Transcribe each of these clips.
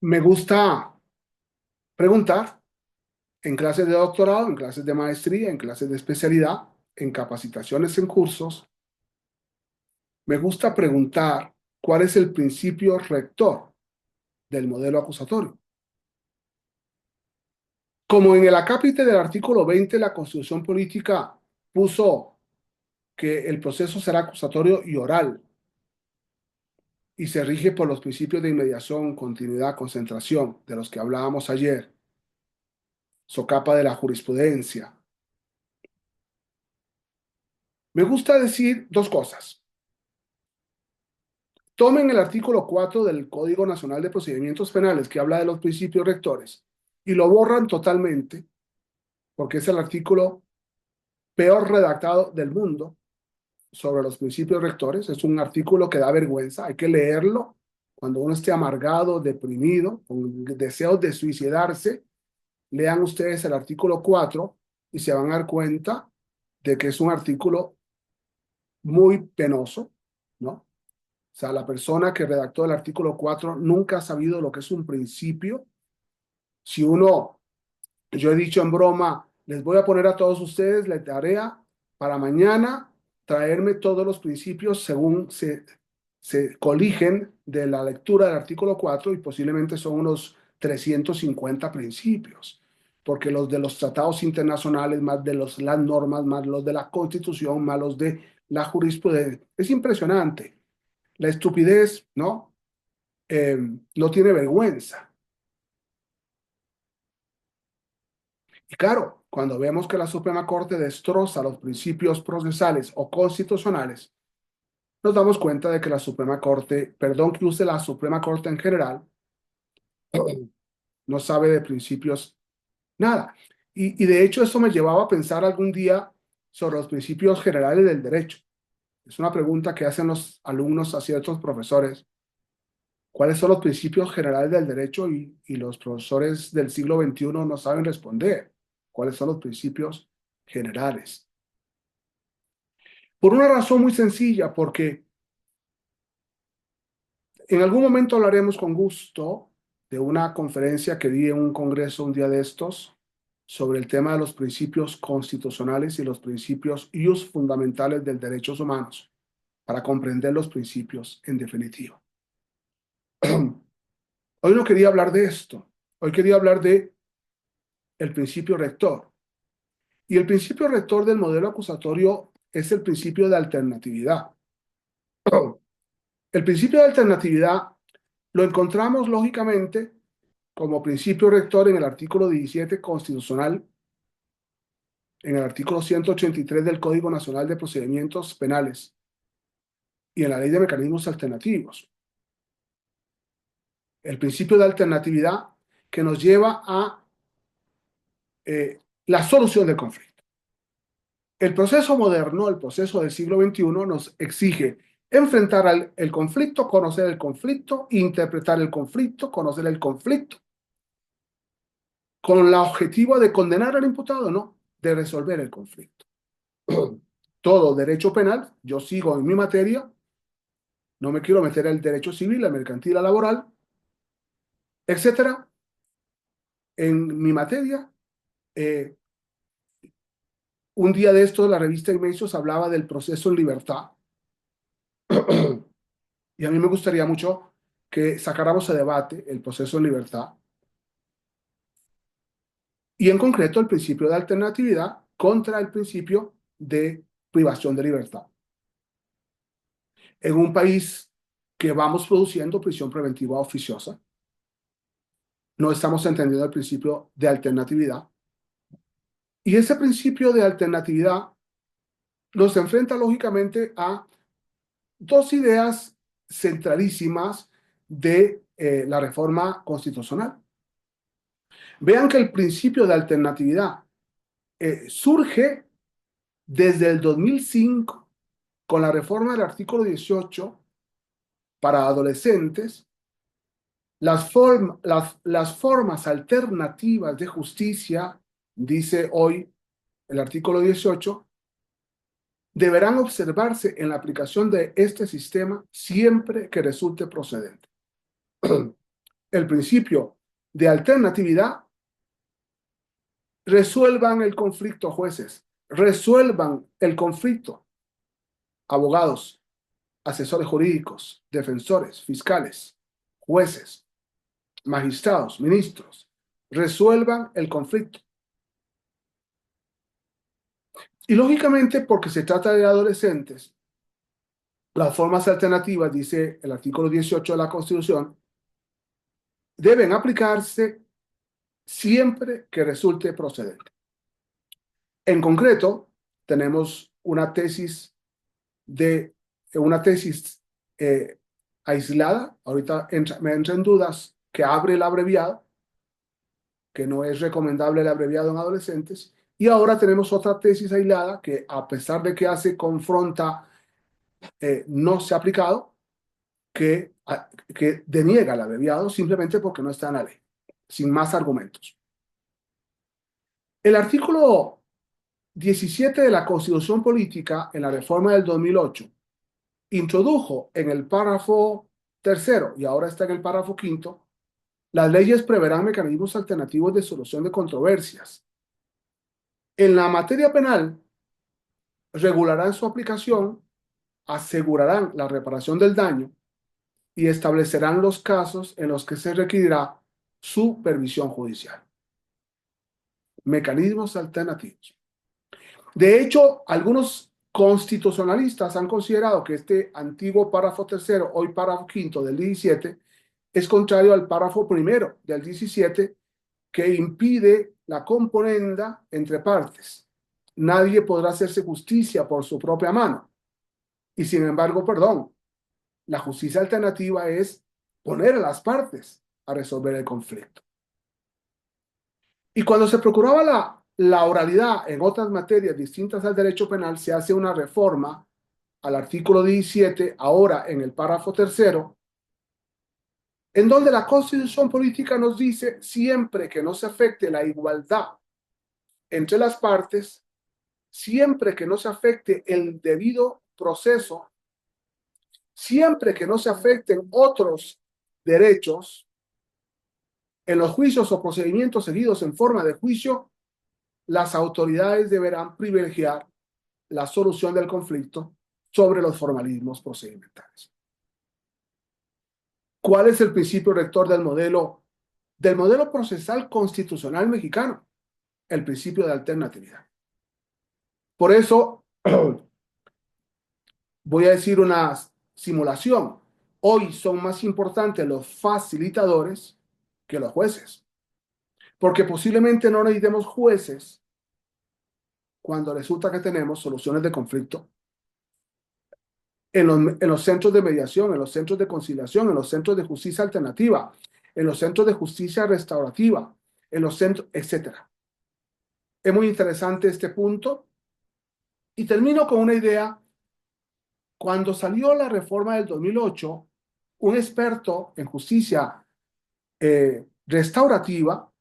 Me gusta preguntar en clases de doctorado, en clases de maestría, en clases de especialidad, en capacitaciones en cursos. Me gusta preguntar cuál es el principio rector del modelo acusatorio. Como en el acápite del artículo 20, la Constitución Política puso que el proceso será acusatorio y oral y se rige por los principios de inmediación, continuidad, concentración, de los que hablábamos ayer, socapa de la jurisprudencia. Me gusta decir dos cosas. Tomen el artículo 4 del Código Nacional de Procedimientos Penales que habla de los principios rectores y lo borran totalmente porque es el artículo peor redactado del mundo sobre los principios rectores. Es un artículo que da vergüenza, hay que leerlo cuando uno esté amargado, deprimido, con deseos de suicidarse. Lean ustedes el artículo 4 y se van a dar cuenta de que es un artículo muy penoso, ¿no? O sea, la persona que redactó el artículo 4 nunca ha sabido lo que es un principio. Si uno, yo he dicho en broma, les voy a poner a todos ustedes la tarea para mañana traerme todos los principios según se coligen de la lectura del artículo 4 y posiblemente son unos 350 principios, porque los de los tratados internacionales, más de las normas, más los de la Constitución, más los de la jurisprudencia. Es impresionante. La estupidez, ¿no? No tiene vergüenza. Y claro, cuando vemos que la Suprema Corte destroza los principios procesales o constitucionales, nos damos cuenta de que la Suprema Corte, perdón que use la Suprema Corte en general, no sabe de principios nada. Y de hecho eso me llevaba a pensar algún día sobre los principios generales del derecho. Es una pregunta que hacen los alumnos a ciertos profesores. ¿Cuáles son los principios generales del derecho? Y los profesores del siglo XXI no saben responder. ¿Cuáles son los principios generales? Por una razón muy sencilla, porque en algún momento hablaremos con gusto de una conferencia que di en un congreso un día de estos sobre el tema de los principios constitucionales y los principios ius fundamentales del derechos humanos para comprender los principios en definitiva. Hoy no quería hablar de esto. Hoy quería hablar de el principio rector. Y el principio rector del modelo acusatorio es el principio de alternatividad. El principio de alternatividad lo encontramos lógicamente como principio rector en el artículo 17 constitucional, en el artículo 183 del Código Nacional de Procedimientos Penales y en la Ley de Mecanismos Alternativos. El principio de alternatividad que nos lleva a la solución del conflicto. El proceso moderno, el proceso del siglo XXI, nos exige enfrentar el conflicto, conocer el conflicto, interpretar el conflicto, conocer el conflicto, con el objetivo de condenar al imputado, no, de resolver el conflicto. Todo derecho penal, yo sigo en mi materia, no me quiero meter en el derecho civil, la mercantil, la laboral, etcétera. En mi materia, eh, un día de esto, la revista Inmensos hablaba del proceso en libertad. Y a mí me gustaría mucho que sacáramos a debate el proceso en libertad y en concreto el principio de alternatividad contra el principio de privación de libertad. En un país que vamos produciendo prisión preventiva oficiosa, no estamos entendiendo el principio de alternatividad. Y ese principio de alternatividad nos enfrenta lógicamente a dos ideas centralísimas de la reforma constitucional. Vean que el principio de alternatividad surge desde el 2005 con la reforma del artículo 18 para adolescentes. Las formas alternativas de justicia, dice hoy el artículo 18, deberán observarse en la aplicación de este sistema siempre que resulte procedente. el principio de alternatividad, resuelvan el conflicto, jueces, resuelvan el conflicto, abogados, asesores jurídicos, defensores, fiscales, jueces, magistrados, ministros, resuelvan el conflicto. Y lógicamente, porque se trata de adolescentes, las formas alternativas, dice el artículo 18 de la Constitución, deben aplicarse siempre que resulte procedente. En concreto, tenemos de una tesis aislada, ahorita me entra en dudas, que abre el abreviado, que no es recomendable el abreviado en adolescentes, y ahora tenemos otra tesis aislada que, a pesar de que hace confronta, no se ha aplicado, que deniega el abreviado simplemente porque no está en la ley, sin más argumentos. El artículo 17 de la Constitución Política, en la reforma del 2008, introdujo en el párrafo tercero, y ahora está en el párrafo quinto, las leyes preverán mecanismos alternativos de solución de controversias. En la materia penal, regularán su aplicación, asegurarán la reparación del daño y establecerán los casos en los que se requerirá supervisión judicial. Mecanismos alternativos. De hecho, algunos constitucionalistas han considerado que este antiguo párrafo tercero, hoy párrafo quinto del 17, es contrario al párrafo primero del 17, que impide la componenda entre partes. Nadie podrá hacerse justicia por su propia mano. Y sin embargo, perdón, la justicia alternativa es poner a las partes a resolver el conflicto. Y cuando se procuraba la oralidad en otras materias distintas al derecho penal, se hace una reforma al artículo 17, ahora en el párrafo tercero, en donde la Constitución Política nos dice, siempre que no se afecte la igualdad entre las partes, siempre que no se afecte el debido proceso, siempre que no se afecten otros derechos, en los juicios o procedimientos seguidos en forma de juicio, las autoridades deberán privilegiar la solución del conflicto sobre los formalismos procedimentales. ¿Cuál es el principio rector del modelo procesal constitucional mexicano? El principio de alternatividad. Por eso, voy a decir una simulación. Hoy son más importantes los facilitadores que los jueces, porque posiblemente no necesitemos jueces cuando resulta que tenemos soluciones de conflicto en los centros de mediación, en los centros de conciliación, en los centros de justicia alternativa, en los centros de justicia restaurativa, en los centros, etcétera. Es muy interesante este punto. Y termino con una idea. Cuando salió la reforma del 2008, un experto en justicia restaurativa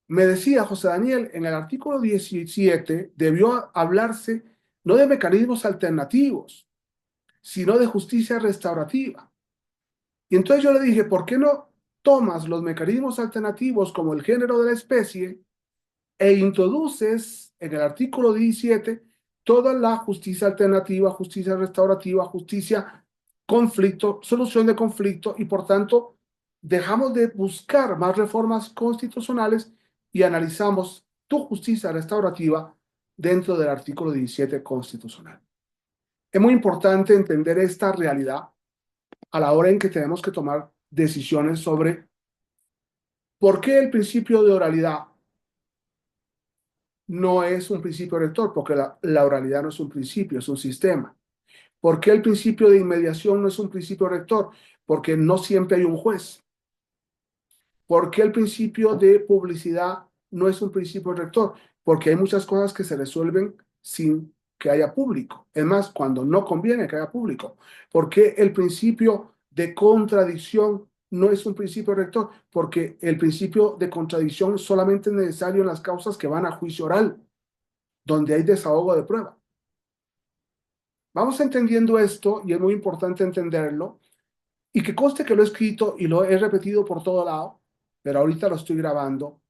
me decía, José Daniel, en el artículo 17 debió hablarse no de mecanismos alternativos, sino de justicia restaurativa. Y entonces yo le dije, ¿por qué no tomas los mecanismos alternativos como el género de la especie e introduces en el artículo 17 toda la justicia alternativa, justicia restaurativa, justicia conflicto, solución de conflicto, y por tanto dejamos de buscar más reformas constitucionales y analizamos tu justicia restaurativa dentro del artículo 17 constitucional? Es muy importante entender esta realidad a la hora en que tenemos que tomar decisiones sobre por qué el principio de oralidad no es un principio rector, porque la oralidad no es un principio, es un sistema. ¿Por qué el principio de inmediación no es un principio rector? Porque no siempre hay un juez. ¿Por qué el principio de publicidad no es un principio rector? Porque hay muchas cosas que se resuelven sin que haya público. Es más, cuando no conviene que haya público. ¿Por qué el principio de contradicción no es un principio rector? Porque el principio de contradicción solamente es necesario en las causas que van a juicio oral, donde hay desahogo de prueba. Vamos entendiendo esto, y es muy importante entenderlo, Y que conste que lo he escrito y lo he repetido por todo lado, pero ahorita lo estoy grabando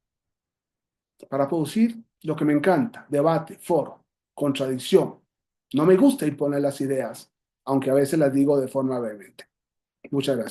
para producir lo que me encanta: debate, foro, contradicción. No me gusta imponer las ideas, aunque a veces las digo de forma vehemente. Muchas gracias.